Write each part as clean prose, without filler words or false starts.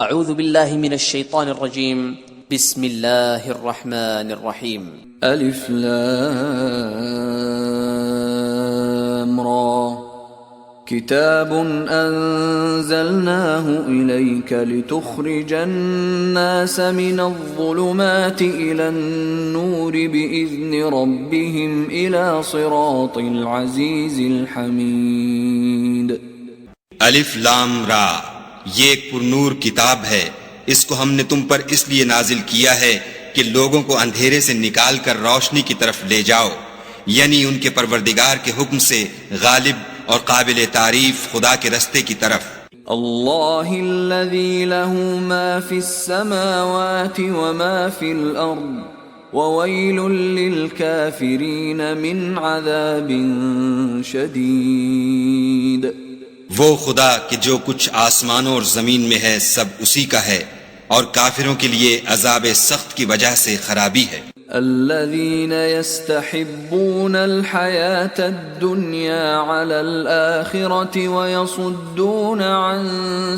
اعوذ باللہ من الشیطان الرجیم بسم اللہ الرحمن الرحیم الف لام را کتاب انزلناه الیک لتخرج الناس من الظلمات الى النور باذن ربهم الى صراط العزیز الحمید. الف لام را، یہ ایک پرنور کتاب ہے، اس کو ہم نے تم پر اس لیے نازل کیا ہے کہ لوگوں کو اندھیرے سے نکال کر روشنی کی طرف لے جاؤ، یعنی ان کے پروردگار کے حکم سے غالب اور قابل تعریف خدا کے رستے کی طرف. اللہ الذی له ما فی السماوات وما فی الارض وویل للکافرین من عذاب شدید. وہ خدا کہ جو کچھ آسمانوں اور زمین میں ہے سب اسی کا ہے، اور کافروں کے لیے عذاب سخت کی وجہ سے خرابی ہے. الذين يستحبون الحياة الدنيا على الآخرة ويصدون عن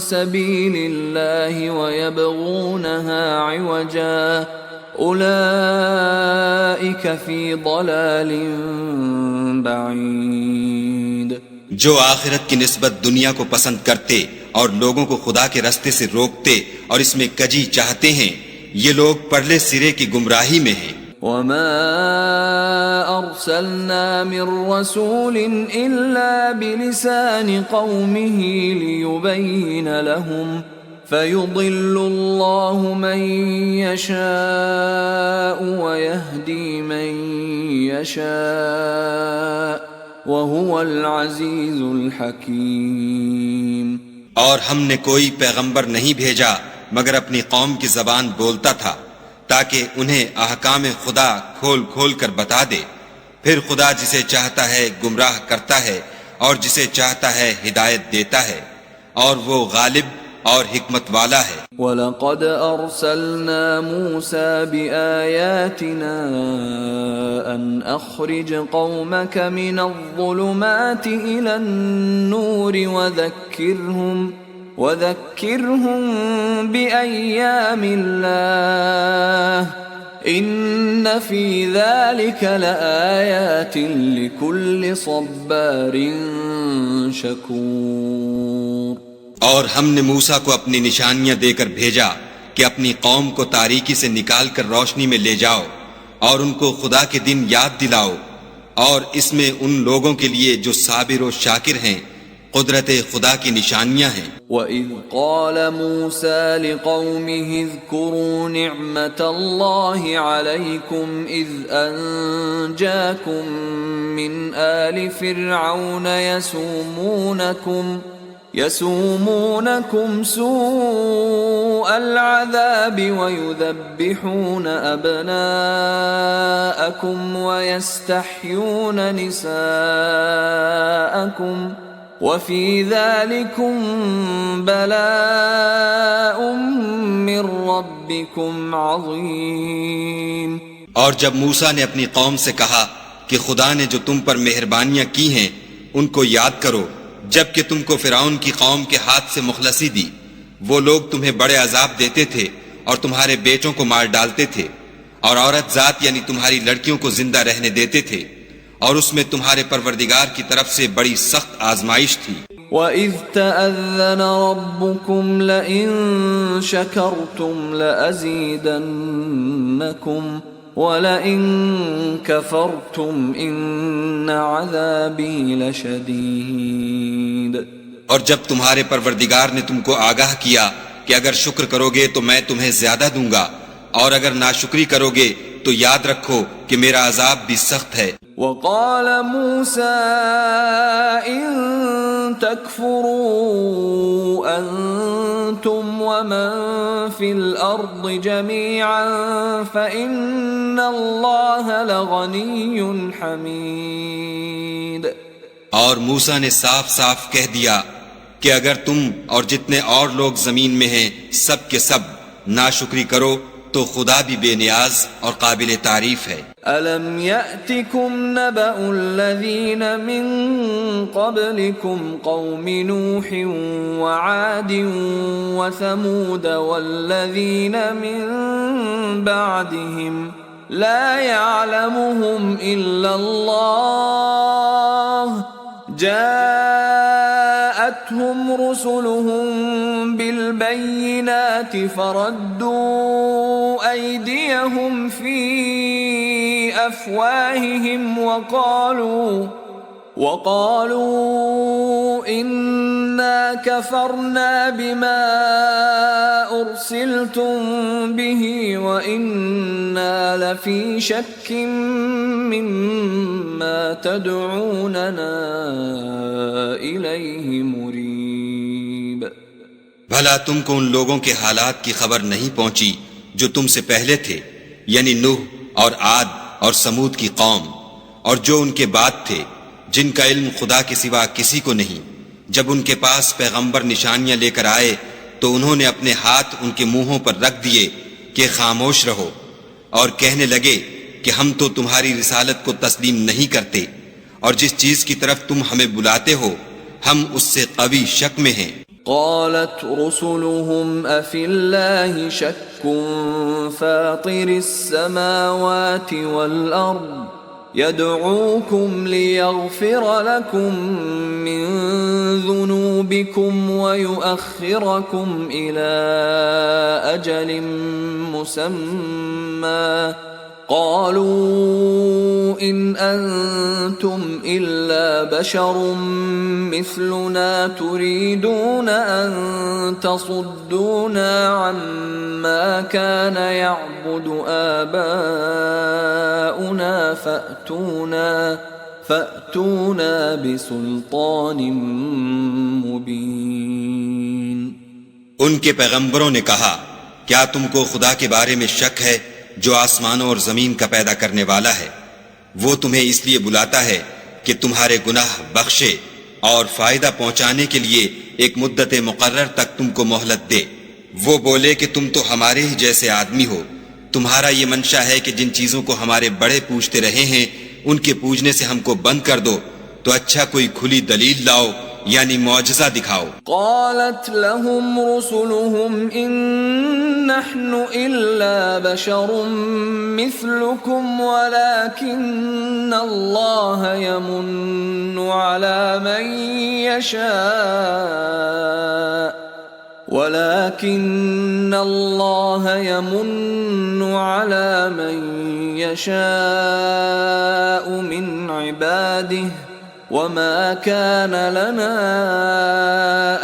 سبيل الله ويبغونها عوجا أولئك في ضلال بعيد. جو آخرت کی نسبت دنیا کو پسند کرتے اور لوگوں کو خدا کے رستے سے روکتے اور اس میں کجی چاہتے ہیں، یہ لوگ پرلے سرے کی گمراہی میں ہیں. وما ارسلنا من رسول الا بلسان قومه ليبين لهم فيضل الله من يشاء ويهدي من يشاء وهو العزيز الحكيم. اور ہم نے کوئی پیغمبر نہیں بھیجا مگر اپنی قوم کی زبان بولتا تھا تاکہ انہیں احکام خدا کھول کھول کر بتا دے، پھر خدا جسے چاہتا ہے گمراہ کرتا ہے اور جسے چاہتا ہے ہدایت دیتا ہے، اور وہ غالب اور حکمت والا ہے. وَلَقَدْ أَرْسَلْنَا مُوسَى بِآيَاتِنَا أَنْ أَخْرِجْ قَوْمَكَ مِنَ الظُّلُمَاتِ إِلَى النُّورِ وَذَكِّرْهُمْ بِأَيَّامِ اللَّهِ إِنَّ فِي ذَلِكَ لَآيَاتٍ لِكُلِّ صَبَّارٍ شَكُورٍ. اور ہم نے موسیٰ کو اپنی نشانیاں دے کر بھیجا کہ اپنی قوم کو تاریکی سے نکال کر روشنی میں لے جاؤ اور ان کو خدا کے دن یاد دلاؤ، اور اس میں ان لوگوں کے لیے جو صابر و شاکر ہیں قدرت خدا کی نشانیاں ہیں. وَإِذْ قَالَ مُوسَى لِقَوْمِهِ اذْكُرُوا نِعْمَةَ اللَّهِ عَلَيْكُمْ إِذْ أَنْجَاكُمْ مِنْ آلِ فِرْعَوْنَ يَسُومُونَكُمْ سُوءَ الْعَذَابِ وَيُذَبِّحُونَ أَبْنَاءَكُمْ وَيَسْتَحْيُونَ نِسَاءَكُمْ وَفِي ذَلِكُمْ بَلَاءٌ مِّن رَّبِّكُمْ عَظِيمٌ. اور جب موسیٰ نے اپنی قوم سے کہا کہ خدا نے جو تم پر مہربانیاں کی ہیں ان کو یاد کرو، جب کہ تم کو فرعون کی قوم کے ہاتھ سے مخلصی دی، وہ لوگ تمہیں بڑے عذاب دیتے تھے اور تمہارے بیٹوں کو مار ڈالتے تھے، اور عورت ذات یعنی تمہاری لڑکیوں کو زندہ رہنے دیتے تھے، اور اس میں تمہارے پروردگار کی طرف سے بڑی سخت آزمائش تھی. وَإِذْ تَأَذَّنَ رَبُّكُمْ لَئِن شَكَرْتُمْ لَأَزِيدَنَّكُمْ وَلَئِن كَفَرْتُمْ إِنَّ عَذَابِي لَشَدِيدٌ. اور جب تمہارے پروردگار نے تم کو آگاہ کیا کہ اگر شکر کرو گے تو میں تمہیں زیادہ دوں گا، اور اگر ناشکری کرو گے تو یاد رکھو کہ میرا عذاب بھی سخت ہے. وَقَالَ مُوسَى إِن تَكْفُرُوا أَنْتُمْ وَمَنْ فِي الْأَرْضِ جَمِيعًا فَإِنَّ اللَّهَ لَغَنِيٌّ حَمِيدٌ. اور موسیٰ نے صاف صاف کہہ دیا کہ اگر تم اور جتنے اور لوگ زمین میں ہیں سب کے سب ناشکری کرو تو خدا بھی بے نیاز اور قابل تعریف ہے۔ أَلَمْ يَأْتِكُمْ نَبَأُ الَّذِينَ مِنْ قَبْلِكُمْ قَوْمِ نُوحٍ وَعَادٍ وَثَمُودَ وَالَّذِينَ مِنْ بَعْدِهِمْ لَا يَعْلَمُهُمْ إِلَّا اللَّهُ جاءتهم رسلهم بالبينات فردوا أيديهم في أفواههم وقالوا إنا كفرنا بما أرسلتم به وإنا لفي شك مما تدعوننا إليه مريب۔ بھلا تم کو ان لوگوں کے حالات کی خبر نہیں پہنچی جو تم سے پہلے تھے، یعنی نوح اور عاد اور سمود کی قوم، اور جو ان کے بعد تھے جن کا علم خدا کے سوا کسی کو نہیں۔ جب ان کے پاس پیغمبر نشانیاں لے کر آئے تو انہوں نے اپنے ہاتھ ان کے منہوں پر رکھ دیے کہ خاموش رہو، اور کہنے لگے کہ ہم تو تمہاری رسالت کو تسلیم نہیں کرتے، اور جس چیز کی طرف تم ہمیں بلاتے ہو ہم اس سے قوی شک میں ہیں۔ قالت رسلهم أفي الله شك فاطر السماوات والأرض يدعوكم ليغفر لكم من ذنوبكم ويؤخركم إلى أجل مسمى قالوا إن أنتم إلا بشر مثلنا تريدون أن تصدونا عما كان يعبد آباؤنا فأتونا بسلطان مبين۔ ان کے پیغمبروں نے کہا کیا تم کو خدا کے بارے میں شک ہے جو آسمانوں اور زمین کا پیدا کرنے والا ہے؟ وہ تمہیں اس لیے بلاتا ہے کہ تمہارے گناہ بخشے اور فائدہ پہنچانے کے لیے ایک مدت مقرر تک تم کو مہلت دے۔ وہ بولے کہ تم تو ہمارے ہی جیسے آدمی ہو، تمہارا یہ منشا ہے کہ جن چیزوں کو ہمارے بڑے پوجتے رہے ہیں ان کے پوجنے سے ہم کو بند کر دو، تو اچھا کوئی کھلی دلیل لاؤ یعنی معجزہ دکھاؤ۔ قالت لهم رسلهم إن نحن إلا بشر مثلكم ولكن الله يمن على من يشاء من عباده وما كان لنا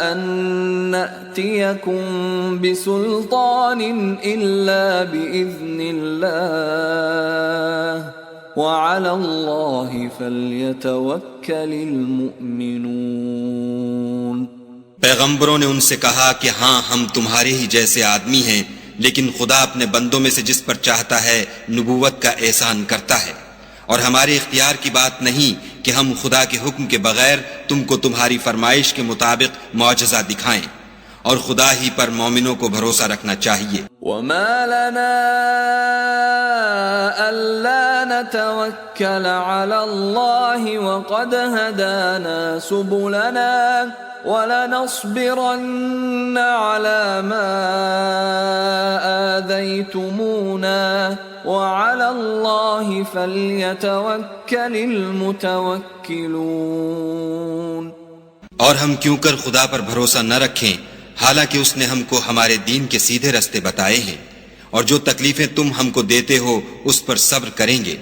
أن نأتيكم بسلطان إلا بإذن الله وعلى الله فليتوكل المؤمنون۔ پیغمبروں نے ان سے کہا کہ ہاں ہم تمہارے ہی جیسے آدمی ہیں، لیکن خدا اپنے بندوں میں سے جس پر چاہتا ہے نبوت کا احسان کرتا ہے، اور ہمارے اختیار کی بات نہیں کہ ہم خدا کے حکم کے بغیر تم کو تمہاری فرمائش کے مطابق معجزہ دکھائیں، اور خدا ہی پر مومنوں کو بھروسہ رکھنا چاہیے۔ وما لنا ألا نتوكل على الله وقد هدانا سبلنا ولنصبرن على ما آذيتمونا وعلى الله فليتوكل المتوكلون۔ اور ہم کیوں کر خدا پر بھروسہ نہ رکھیں حالانکہ اس نے ہم کو ہمارے دین کے سیدھے رستے بتائے ہیں، اور جو تکلیفیں تم ہم کو دیتے ہو اس پر صبر کریں گے،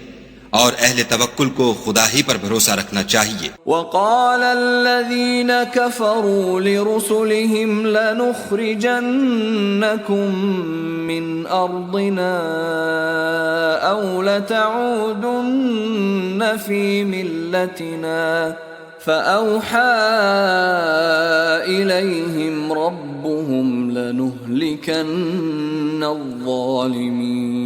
اور اہل توکل کو خدا ہی پر بھروسہ رکھنا چاہیے۔ وقال الذين كفروا لرسلهم لنخرجنكم من أرضنا أو لتعودن في ملتنا فأوحى إليهم ربهم لنهلكن الظالمين۔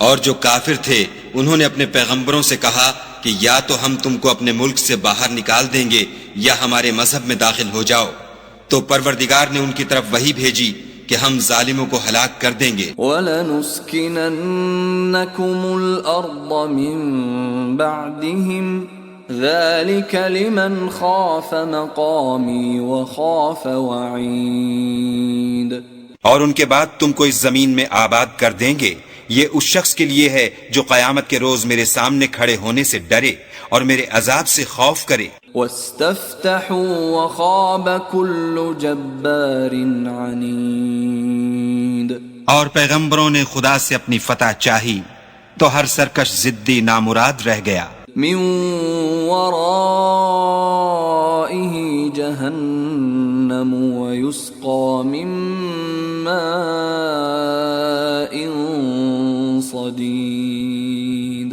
اور جو کافر تھے انہوں نے اپنے پیغمبروں سے کہا کہ یا تو ہم تم کو اپنے ملک سے باہر نکال دیں گے یا ہمارے مذہب میں داخل ہو جاؤ، تو پروردگار نے ان کی طرف وحی بھیجی کہ ہم ظالموں کو ہلاک کر دیں گے. وَلَنُسْكِنَنَّكُمُ الْأَرْضَ مِنْ بَعْدِهِمْ ذَلِكَ لِمَنْ خَافَ مَقَامِي وَخَافَ وَعِيدِ. اور ان کے بعد تم کو اس زمین میں آباد کر دیں گے. یہ اس شخص کے لیے ہے جو قیامت کے روز میرے سامنے کھڑے ہونے سے ڈرے اور میرے عذاب سے خوف کرے. وَاسْتَفْتَحُوا وَخَابَ كُلُّ جَبَّارٍ عَنِيدٍ. اور پیغمبروں نے خدا سے اپنی فتح چاہی تو ہر سرکش ضدی نامراد رہ گیا. من ورائه جهنم ويسقى من ماء صديد.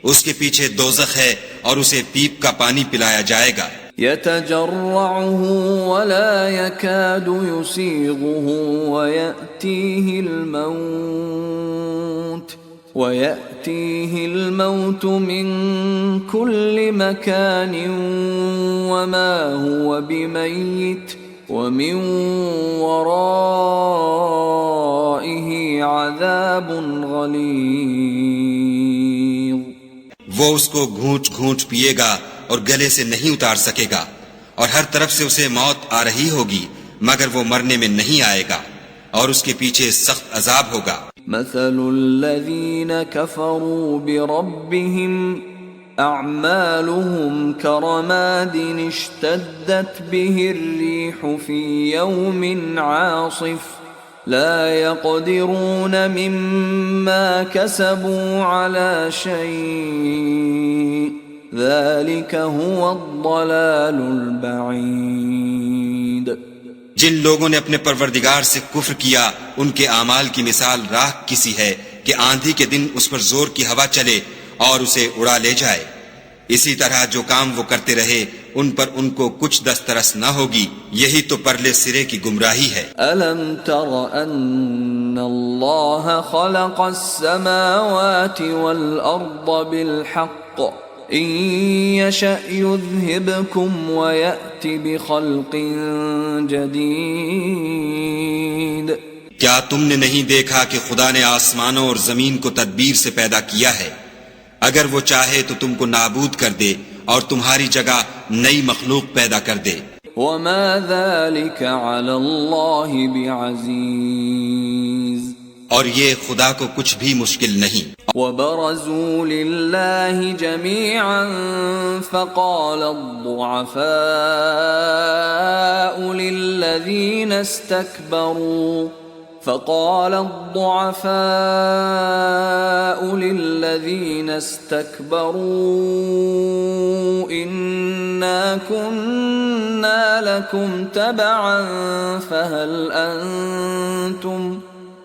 اس کے پیچھے دوزخ ہے اور اسے پیپ کا پانی پلایا جائے گا. يتجرعه ولا يكاد يسيغه ويأتيه الموت من كل مكان وما هو بميت ومن ورائه عذاب غليظ. وہ اس کو گھونٹ گھونٹ پیے گا اور گلے سے نہیں اتار سکے گا، اور ہر طرف سے اسے موت آ رہی ہوگی مگر وہ مرنے میں نہیں آئے گا، اور اس کے پیچھے سخت عذاب ہوگا. مثل الذين كفروا بربهم أعمالهم كرماد اشتدت به الريح في يوم عاصف لا يقدرون مما كسبوا على شيء ذلك هو الضلال البعيد. جن لوگوں نے اپنے پروردگار سے کفر کیا ان کے اعمال کی مثال راکھ کسی ہے کہ آندھی کے دن اس پر زور کی ہوا چلے اور اسے اڑا لے جائے. اسی طرح جو کام وہ کرتے رہے ان پر ان کو کچھ دسترس نہ ہوگی. یہی تو پرلے سرے کی گمراہی ہے. أَلَمْ تَرَ أَنَّ اللَّهَ خَلَقَ السَّمَاوَاتِ وَالْأَرْضَ بِالْحَقِّ إِن يَشَأْ يُذْهِبْكُمْ وَيَأْتِ بِخَلْقٍ جَدِيدٍ. کیا تم نے نہیں دیکھا کہ خدا نے آسمانوں اور زمین کو تدبیر سے پیدا کیا ہے؟ اگر وہ چاہے تو تم کو نابود کر دے اور تمہاری جگہ نئی مخلوق پیدا کر دے. وَمَا ذَلِكَ عَلَى اللَّهِ بِعَزِيزٍ. اور یہ خدا کو کچھ بھی مشکل نہیں. وَبَرَزُوا لِلَّهِ جَمِيعًا فَقَالَ الضُّعَفَاءُ لِلَّذِينَ اسْتَكْبَرُوا إِنَّا كُنَّا لَكُمْ تَبَعًا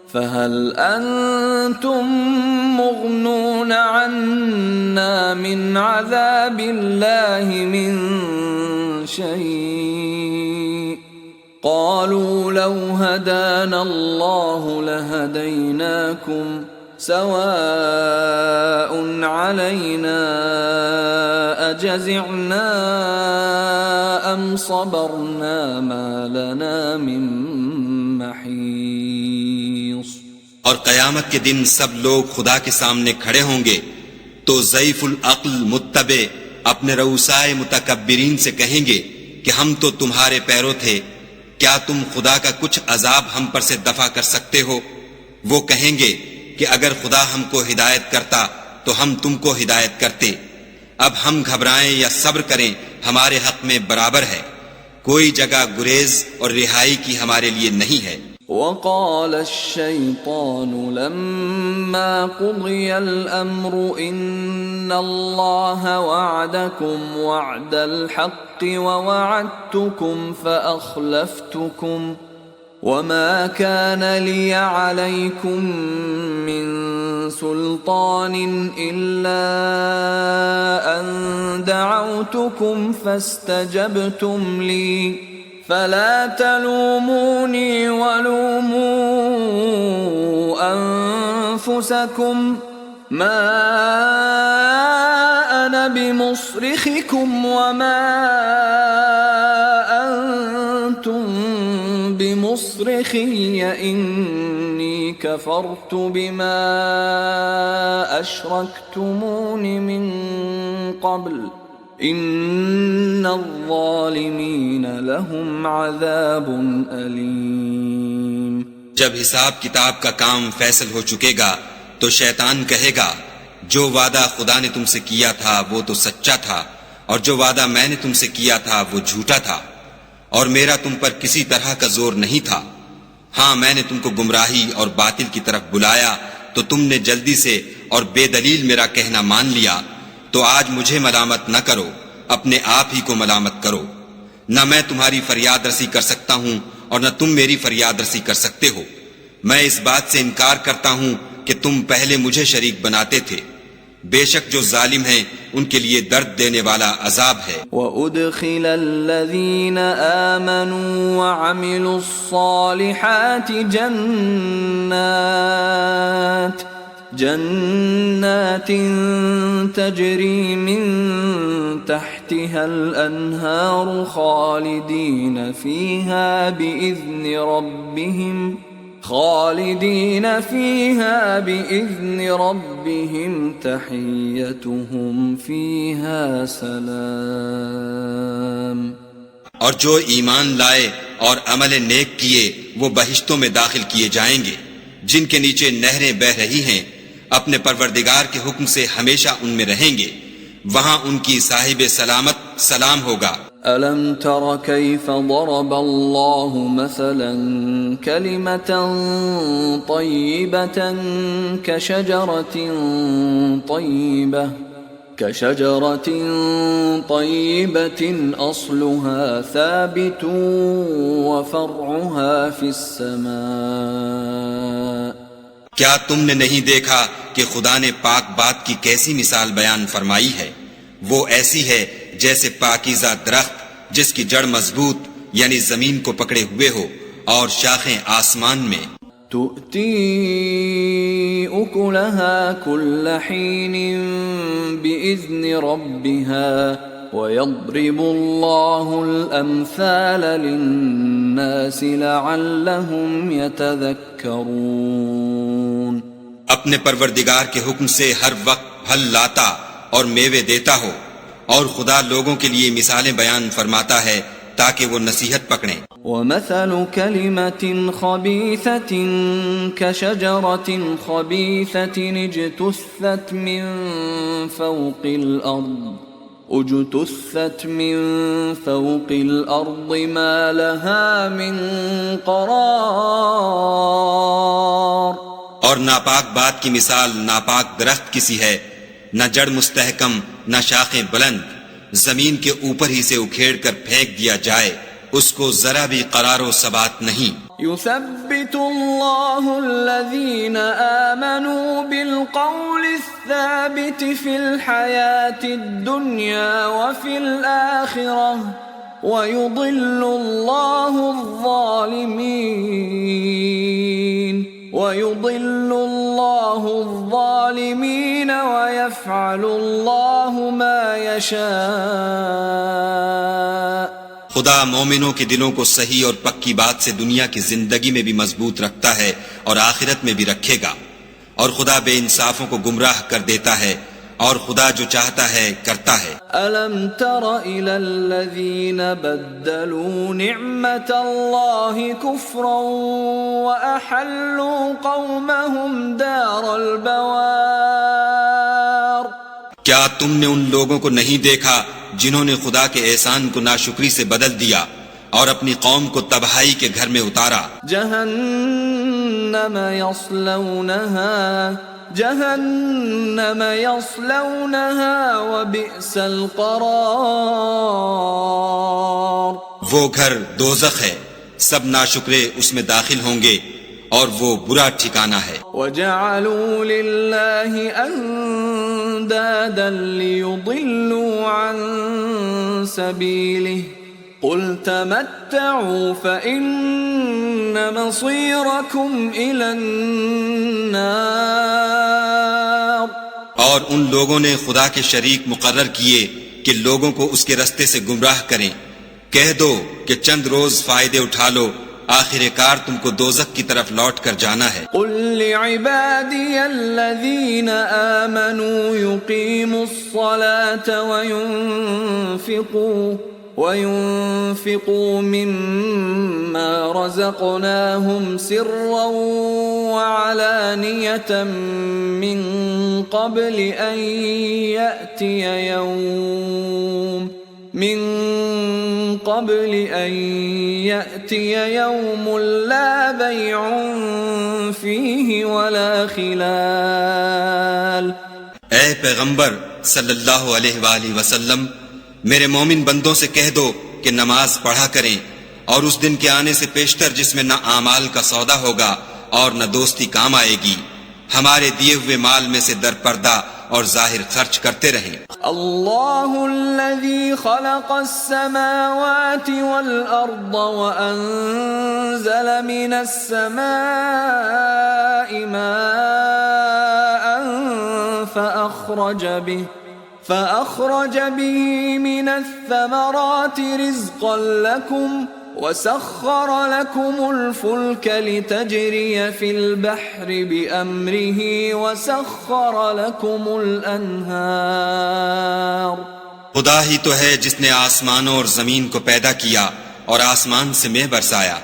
فهل أنتم مغنون عنا من عذاب الله من شيء قالوا لو هدانا الله لهديناكم سواء علينا أجزعنا أم صبرنا ما لنا من محيص. اور قیامت کے دن سب لوگ خدا کے سامنے کھڑے ہوں گے تو ضعیف العقل متبع اپنے رؤسائے متکبرین سے کہیں گے کہ ہم تو تمہارے پیرو تھے، کیا تم خدا کا کچھ عذاب ہم پر سے دفع کر سکتے ہو؟ وہ کہیں گے کہ اگر خدا ہم کو ہدایت کرتا تو ہم تم کو ہدایت کرتے. اب ہم گھبرائیں یا صبر کریں ہمارے حق میں برابر ہے، کوئی جگہ گریز اور رہائی کی ہمارے لیے نہیں ہے. وقال الشيطان لما قضي الأمر إن الله وعدكم وعد الحق ووعدتكم فأخلفتكم وما كان لي عليكم من سلطان إلا أن دعوتكم فاستجبتم لي فلا تلوموني ولوموا أنفسكم ما أنا بمصرخكم وما أنتم بمصرخي بمصرخي إني كفرت بما أشركتمون من قبل إن الظالمين لهم عذاب أليم. جب حساب کتاب کا کام فیصل ہو چکے گا تو شیطان کہے گا جو وعدہ خدا نے تم سے کیا تھا وہ تو سچا تھا اور جو وعدہ میں نے تم سے کیا تھا وہ جھوٹا تھا اور میرا تم پر کسی طرح کا زور نہیں تھا. ہاں میں نے تم کو گمراہی اور باطل کی طرف بلایا تو تم نے جلدی سے اور بے دلیل میرا کہنا مان لیا. تو آج مجھے ملامت نہ کرو، اپنے آپ ہی کو ملامت کرو. نہ میں تمہاری فریاد رسی کر سکتا ہوں اور نہ تم میری فریاد رسی کر سکتے ہو. میں اس بات سے انکار کرتا ہوں کہ تم پہلے مجھے شریک بناتے تھے. بے شک جو ظالم ہیں ان کے لیے درد دینے والا عذاب ہے. وَأُدْخِلَ الَّذِينَ آمَنُوا وَعَمِلُوا الصَّالِحَاتِ جنات تجری من تحتها الانہار خالدین فیہا بإذن ربهم تحیتهم فیہا سلام. اور جو ایمان لائے اور عمل نیک کیے وہ بہشتوں میں داخل کیے جائیں گے جن کے نیچے نہریں بہ رہی ہیں. اپنے پروردگار کے حکم سے ہمیشہ ان میں رہیں گے. وہاں ان کی صاحب سلامت سلام ہوگا. أَلَمْ تَرَ كَيْفَ ضَرَبَ اللَّهُ مَثَلًا كَلِمَةً طَيِّبَةً كَشَجَرَةٍ طَيِّبَةٍ أَصْلُهَا ثَابِتٌ وَفَرْعُهَا فِي السَّمَاءِ. کیا تم نے نہیں دیکھا کہ خدا نے پاک بات کی کیسی مثال بیان فرمائی ہے؟ وہ ایسی ہے جیسے پاکیزہ درخت جس کی جڑ مضبوط یعنی زمین کو پکڑے ہوئے ہو اور شاخیں آسمان میں. تؤتی اکلها کل حین بإذن ربها وَيَضْرِبُ اللَّهُ الْأَمْثَالَ لِلنَّاسِ لَعَلَّهُمْ يَتَذَكَّرُونَ. اپنے پروردگار کے حکم سے ہر وقت پھل لاتا اور میوے دیتا ہو اور خدا لوگوں کے لیے مثالیں بیان فرماتا ہے تاکہ وہ نصیحت پکڑیں. وَمَثَلُ كَلِمَةٍ خَبِيثَةٍ كَشَجَرَةٍ خَبِيثَةٍ اجْتُثَّتْ مِنْ فَوْقِ الْأَرْضِ مَا لَهَا مِنْ قَرَارٍ. اور ناپاک بات کی مثال ناپاک درخت کسی ہے، نہ جڑ مستحکم نہ شاخیں بلند، زمین کے اوپر ہی سے اکھیڑ کر پھینک دیا جائے، اس کو ذرا بھی قرار و ثبات نہیں. يثبت الله الذين آمنوا بالقول الثابت في الحياة الدنيا وفي الآخرة ويضل الله الظالمين ويفعل الله ما يشاء. خدا مومنوں کے دلوں کو صحیح اور پکی بات سے دنیا کی زندگی میں بھی مضبوط رکھتا ہے اور آخرت میں بھی رکھے گا، اور خدا بے انصافوں کو گمراہ کر دیتا ہے اور خدا جو چاہتا ہے کرتا ہے. أَلَمْ تَرَ إِلَى الَّذِينَ بَدَّلُوا نِعْمَةَ اللَّهِ كُفْرًا وَأَحَلُّوا قَوْمَهُمْ دَارَ الْبَوَارِ. کیا تم نے ان لوگوں کو نہیں دیکھا جنہوں نے خدا کے احسان کو ناشکری سے بدل دیا اور اپنی قوم کو تباہی کے گھر میں اتارا؟ جہنم یصلونها وبئس القرار. وہ گھر دوزخ ہے، سب ناشکرے اس میں داخل ہوں گے اور وہ برا ٹھکانہ ہے. وَجَعَلُوا لِلَّهِ أَنْدَادًا لِيُضِلُّوا عَنْ سَبِيلِهِ قُلْ تَمَتَّعُوا فَإِنَّ مَصِيرَكُمْ إِلَى النَّارِ. اور ان لوگوں نے خدا کے شریک مقرر کیے کہ لوگوں کو اس کے رستے سے گمراہ کریں. کہہ دو کہ چند روز فائدے اٹھا لو، آخر کار تم کو دوزخ کی طرف لوٹ کر جانا ہے۔ قل لعبادي الذين آمنوا يقيموا الصلاة وينفقوا مما رزقناهم سرا وعلانية من قبل أن يأتي يوم لا بيع فيه ولا خلال۔ اے پیغمبر صلی اللہ علیہ وآلہ وسلم، میرے مومن بندوں سے کہہ دو کہ نماز پڑھا کریں، اور اس دن کے آنے سے پیشتر جس میں نہ اعمال کا سودا ہوگا اور نہ دوستی کام آئے گی، ہمارے دیے ہوئے مال میں سے در پردہ اور ظاہر خرچ کرتے رہیں۔ اللہ الذي خلق السماوات والأرض وأنزل من السماء ماء فأخرج به من الثمرات رزقا لكم وسخر لكم الفلك لتجري في البحر بأمره وسخر لكم الأنهار۔ خدا ہی تو ہے جس نے آسمانوں اور زمین کو پیدا کیا اور آسمان سے مے برسایا،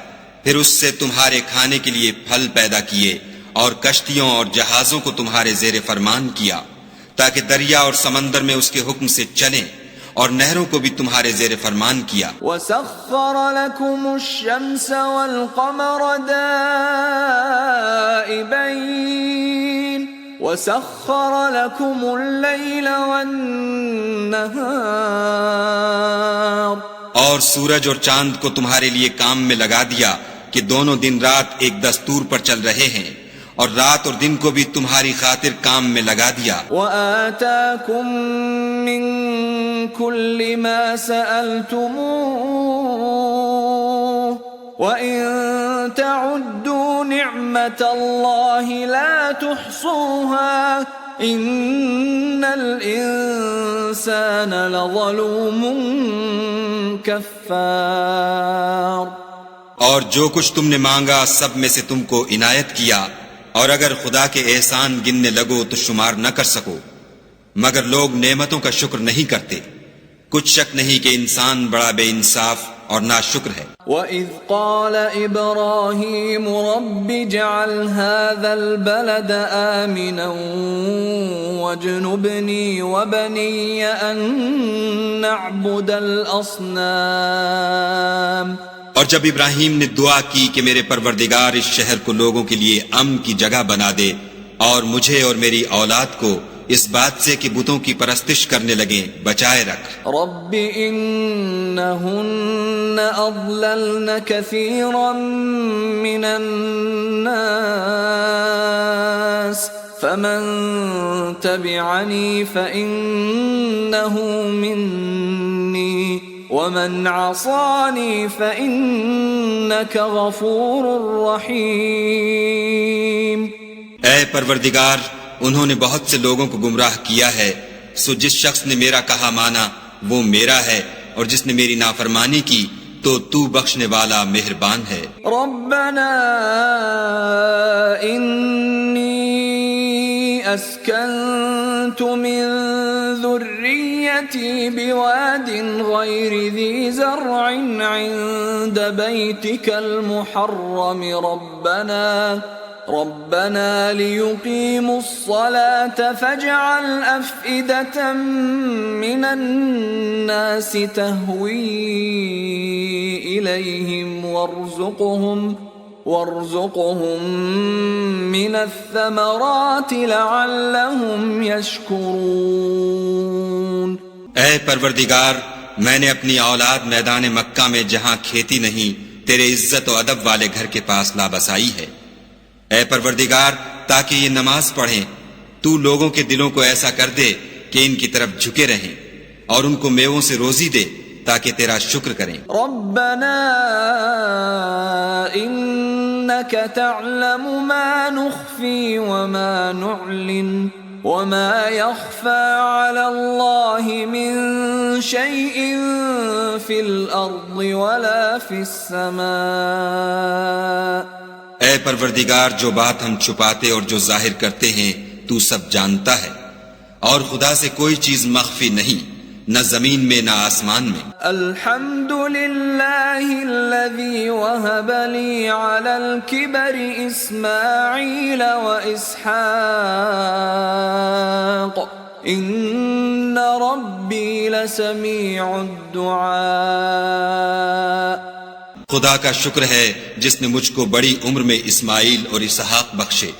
پھر اس سے تمہارے کھانے کے لیے پھل پیدا کیے اور کشتیوں اور جہازوں کو تمہارے زیر فرمان کیا تاکہ دریا اور سمندر میں اس کے حکم سے چلیں، اور نہروں کو بھی تمہارے زیر فرمان کیا۔ وَسَخَّرَ لَكُمُ الشَّمْسَ وَالْقَمَرَ دَائِبَيْنِ وَسَخَّرَ لَكُمُ اللَّيْلَ وَالنَّهَارَ۔ اور سورج اور چاند کو تمہارے لیے کام میں لگا دیا کہ دونوں دن رات ایک دستور پر چل رہے ہیں، اور رات اور دن کو بھی تمہاری خاطر کام میں لگا دیا۔ وَآتَاكُم مِّن كُلِّ مَا سَأَلْتُمُوهُ وَإِن تَعُدُّوا نِعْمَةَ اللَّهِ لَا تُحْصُوهَا إِنَّ الْإِنسَانَ لَظَلُومٌ كَفَّارٌ۔ اور جو کچھ تم نے مانگا سب میں سے تم کو عنایت کیا، اور اگر خدا کے احسان گننے لگو تو شمار نہ کر سکو، مگر لوگ نعمتوں کا شکر نہیں کرتے۔ کچھ شک نہیں کہ انسان بڑا بے انصاف اور ناشکر ہے۔ وَإِذْ قَالَ إِبْرَاهِيمُ رَبِّ اجْعَلْ هَذَا الْبَلَدَ آمِنًا وَاجْنُبْنِي وَبَنِيَّ أَن نَّعْبُدَ الْأَصْنَامَ۔ اور جب ابراہیم نے دعا کی کہ میرے پروردگار اس شہر کو لوگوں کے لیے امن کی جگہ بنا دے، اور مجھے اور میری اولاد کو اس بات سے کہ بتوں کی پرستش کرنے لگیں بچائے رکھ۔ رب انہن اضللن کثیرا من الناس فمن تبعنی فإنه منی ومن عصانی فإنک غفور رحیم۔ اے پروردگار، انہوں نے بہت سے لوگوں کو گمراہ کیا ہے، سو جس شخص نے میرا کہا مانا وہ میرا ہے، اور جس نے میری نافرمانی کی تو بخشنے والا مہربان ہے۔ ربنا انی اسکنت من ذریتی بواد غیر ذی زرع عند بیتک المحرم ربنا ليقيموا الصلاة فاجعل أفئدة من الناس تهوي إليهم وارزقهم من الثمرات لعلهم يشكرون۔ اے پروردگار، میں نے اپنی اولاد میدان مکہ میں جہاں کھیتی نہیں تیرے عزت و ادب والے گھر کے پاس لابسائی ہے۔ اے پروردگار، تاکہ یہ نماز پڑھیں، تو لوگوں کے دلوں کو ایسا کر دے کہ ان کی طرف جھکے رہیں، اور ان کو میووں سے روزی دے تاکہ تیرا شکر کریں۔ ربنا انك تعلم ما نخفي وما نعلن وما يخفى على الله من شيء في الأرض ولا في السماء. اے پروردگار، جو بات ہم چھپاتے اور جو ظاہر کرتے ہیں تو سب جانتا ہے، اور خدا سے کوئی چیز مخفی نہیں، نہ زمین میں نہ آسمان میں. الحمد للہ الذی وہب لی علی الکبر اسماعیل و اسحاق ان ربی لسمیع الدعاء. خدا کا شکر ہے جس نے مجھ کو بڑی عمر میں اسماعیل اور اسحاق بخشے،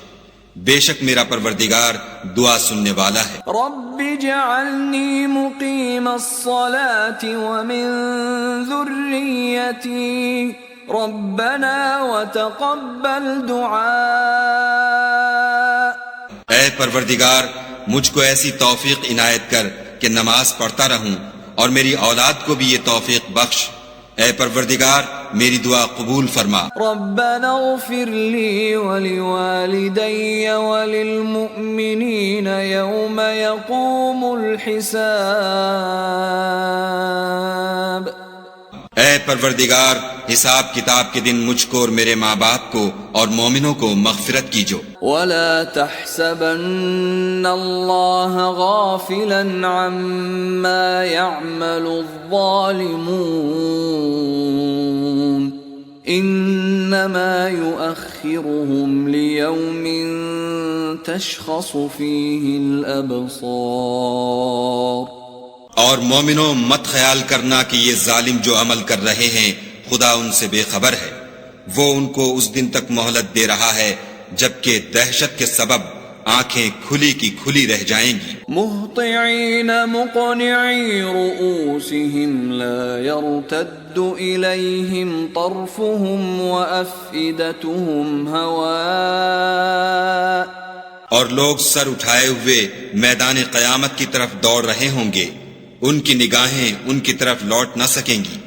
بے شک میرا پروردگار دعا سننے والا ہے. رب اجعلنی مقیم الصلاة ومن ذریتی ربنا وتقبل دعاء. اے پروردگار، مجھ کو ایسی توفیق عنایت کر کہ نماز پڑھتا رہوں، اور میری اولاد کو بھی یہ توفیق بخش. اے پروردگار، میری دعا قبول فرما. ربنا اغفر لی ولوالدی وللمؤمنین یوم یقوم الحساب. اے پروردگار، حساب کتاب کے دن مجھ کو اور میرے ماں باپ کو اور مومنوں کو مغفرت کیجو. ولا تحسبن اللہ غافلا عما يعمل الظالمون انما يؤخرهم ليوم تشخص فيه الابصار. اور مومنوں، مت خیال کرنا کہ یہ ظالم جو عمل کر رہے ہیں خدا ان سے بے خبر ہے، وہ ان کو اس دن تک مہلت دے رہا ہے جبکہ دہشت کے سبب آنکھیں کھلی کی کھلی رہ جائیں گی. مہطعین مقنعی رؤوسہم لا یرتد الیہم طرفہم وافئدتہم ہواء. اور لوگ سر اٹھائے ہوئے میدان قیامت کی طرف دوڑ رہے ہوں گے، ان کی نگاہیں ان کی طرف لوٹ نہ سکیں گی،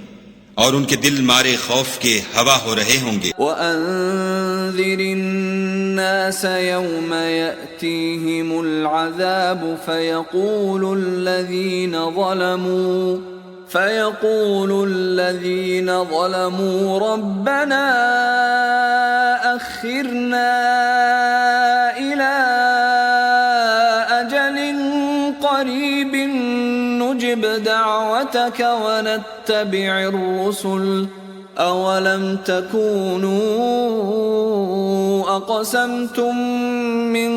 اور ان کے دل مارے خوف کے ہوا ہو رہے ہوں گے. وَأَنذِرِ النَّاسَ يَوْمَ يَأْتِيهِمُ الْعَذَابُ فَيَقُولُ الَّذِينَ ظَلَمُوا رَبَّنَا أَخِّرْنَا إِلَىٰ أَجَلٍ قَرِيبٍ نُجِبْ دَعْوَتَكَ وَنَتَّبِعِ الرُّسُلَ أَوَلَمْ تَكُونُوا أَقْسَمْتُم مِّن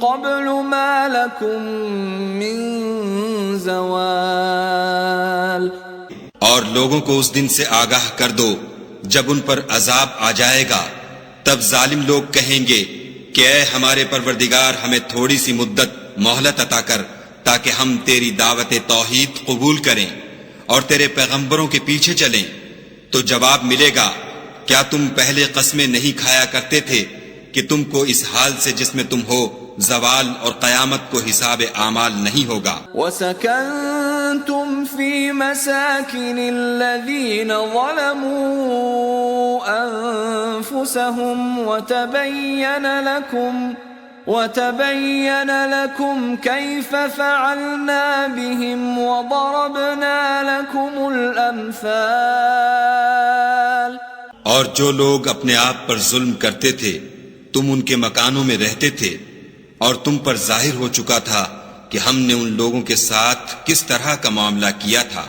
قَبْلُ مَا لَكُم مِّن زَوَالٍ. اور لوگوں کو اس دن سے آگاہ کر دو جب ان پر عذاب آ جائے گا، تب ظالم لوگ کہیں گے کہ اے ہمارے پروردگار، ہمیں تھوڑی سی مدت مہلت عطا کر تاکہ ہم تیری دعوت توحید قبول کریں اور تیرے پیغمبروں کے پیچھے چلیں. تو جواب ملے گا، کیا تم پہلے قسمیں نہیں کھایا کرتے تھے کہ تم کو اس حال سے جس میں تم ہو زوال اور قیامت کو حساب اعمال نہیں ہوگا. وَسَكَنْتُمْ فِي مَسَاكِنِ الَّذِينَ ظَلَمُوا أَنفُسَهُمْ وَتَبَيَّنَ لَكُمْ كَيْفَ فَعَلْنَا بِهِمْ وَضَرَبْنَا لَكُمُ الْأَمْثَالَ. اور جو لوگ اپنے آپ پر ظلم کرتے تھے تم ان کے مکانوں میں رہتے تھے، اور تم پر ظاہر ہو چکا تھا کہ ہم نے ان لوگوں کے ساتھ کس طرح کا معاملہ کیا تھا،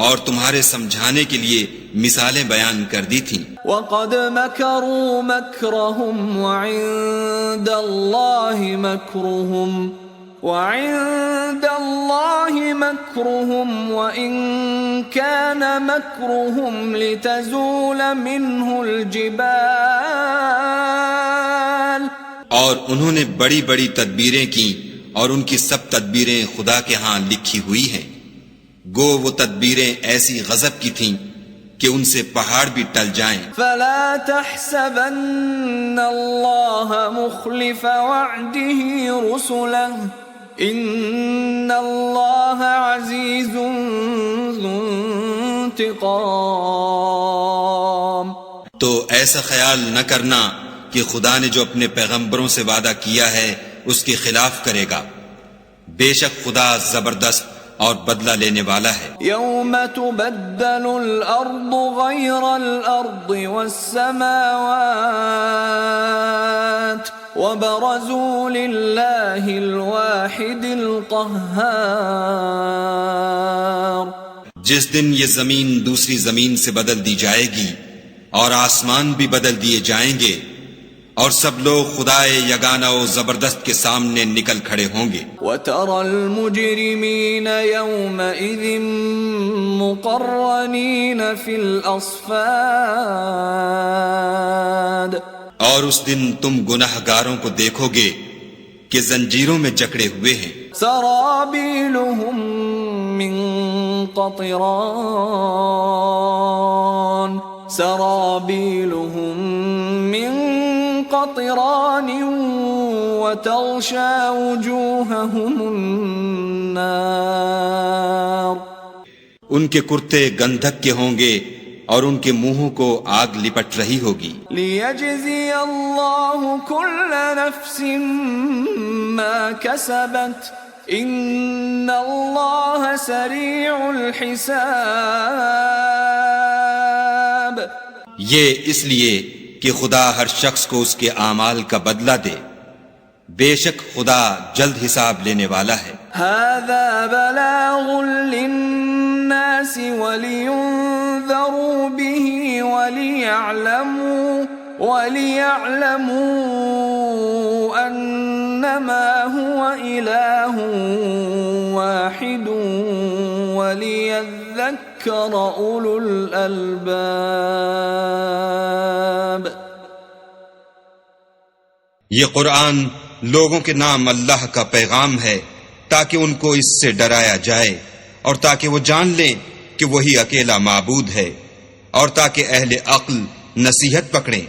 اور تمہارے سمجھانے کے لیے مثالیں بیان کر دی تھیں. وَقَدْ مَكَرُوا مَكْرَهُمْ وَعِندَ اللَّهِ مَكْرُهُمْ وَإِن كَانَ مَكْرُهُمْ لِتَزُولَ مِنْهُ الْجِبَالُ. اور انہوں نے بڑی بڑی تدبیریں کی، اور ان کی سب تدبیریں خدا کے ہاں لکھی ہوئی ہیں. گو وہ تدبیریں ایسی غضب کی تھیں کہ ان سے پہاڑ بھی ٹل جائیں. فلا تحسبن اللہ مخلف وعده رسله ان اللہ عزیز ذو انتقام. تو ایسا خیال نہ کرنا کہ خدا نے جو اپنے پیغمبروں سے وعدہ کیا ہے اس کے خلاف کرے گا. بے شک خدا زبردست اور بدلہ لینے والا ہے. يوم تبدل الأرض غير الأرض والسماوات وبرزوا لله الواحد القهار. جس دن یہ زمین دوسری زمین سے بدل دی جائے گی اور آسمان بھی بدل دیے جائیں گے اور سب لوگ خدائے یگانہ و زبردست کے سامنے نکل کھڑے ہوں گے. وترى المجرمين يومئذ مقرنين في الأصفاد. اور اس دن تم گناہگاروں کو دیکھو گے کہ زنجیروں میں جکڑے ہوئے ہیں. سرابيلهم من قطران سرابيلهم من قطران وتغشى وجوههم النار. ان کے کرتے گندھک کے ہوں گے اور ان کے منہوں کو آگ لپٹ رہی ہوگی. ليجزي الله كل نفس ما كسبت ان اللہ سریع الحساب. یہ اس لیے کہ خدا ہر شخص کو اس کے اعمال کا بدلہ دے. بے شک خدا جلد حساب لینے والا ہے. هذا بلاغ للناس ولينذروا به وليعلموا أنما هو إله واحد وليذكر أولو الألباب. یہ قرآن لوگوں کے نام اللہ کا پیغام ہے تاکہ ان کو اس سے ڈرایا جائے اور تاکہ وہ جان لیں کہ وہی اکیلا معبود ہے اور تاکہ اہل عقل نصیحت پکڑیں.